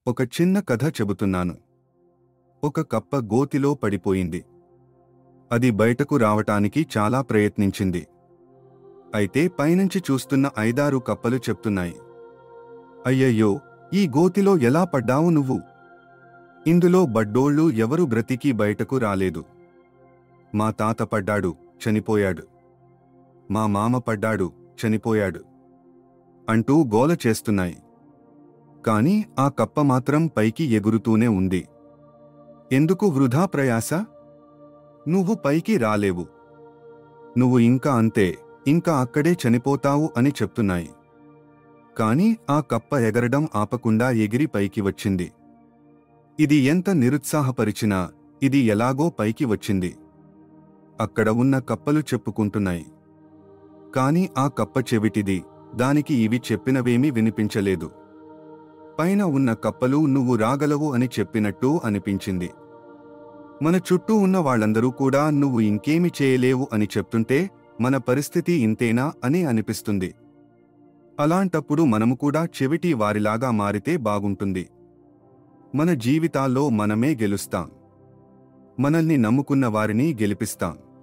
ఒక చిన్న కథ చెబుతున్నాను. ఒక కప్ప గోతిలో పడిపోయింది. అది బయటకు రావటానికి చాలా ప్రయత్నించింది. అయితే పైనుంచి చూస్తున్న 5-6 కప్పలు చెప్తున్నాయి, అయ్యయ్యో, ఈ గోతిలో ఎలా పడ్డావు నువ్వు? ఇందులో బడ్డోళ్ళు ఎవరు బ్రతికి బయటకు రాలేదు. మా తాత పడ్డాడు, చనిపోయాడు. మా మామ పడ్డాడు, చనిపోయాడు అంటూ గోల చేస్తున్నాయి. కాని ఆ కప్ప మాత్రం పైకి ఎగురుతూనే ఉంది. ఎందుకు వృధా ప్రయాస? నువ్వు పైకి రాలేవు. నువ్వు ఇంకా అంతే, ఇంకా అక్కడే చనిపోతావు అని చెప్తున్నాయి. కాని ఆ కప్ప ఎగరడం ఆపకుండా ఎగిరి పైకి వచ్చింది. ఇది ఎంత నిరుత్సాహపరిచినా ఇది ఎలాగో పైకి వచ్చింది. అక్కడ ఉన్న కప్పలు చెప్పుకుంటున్నాయి. కాని ఆ కప్ప చెవిటిది, దానికి ఇవి చెప్పినవేమీ వినిపించలేదు. పైన ఉన్న కప్పలు నువ్వు రాగలవు అని చెప్పినట్టు అనిపించింది. మన చుట్టూ ఉన్న వాళ్ళందరూ కూడా నువ్వు ఇంకేమి చేయలేవు అని చెప్తుంటే మన పరిస్థితి ఇంతేనా అని అనిపిస్తుంది. అలాంటప్పుడు మనము కూడా చెవిటి వారిలాగా మారితే బాగుంటుంది. మన జీవితాల్లో మనమే గెలుస్తాం. మనల్ని నమ్ముకున్న వారిని గెలిపిస్తాం.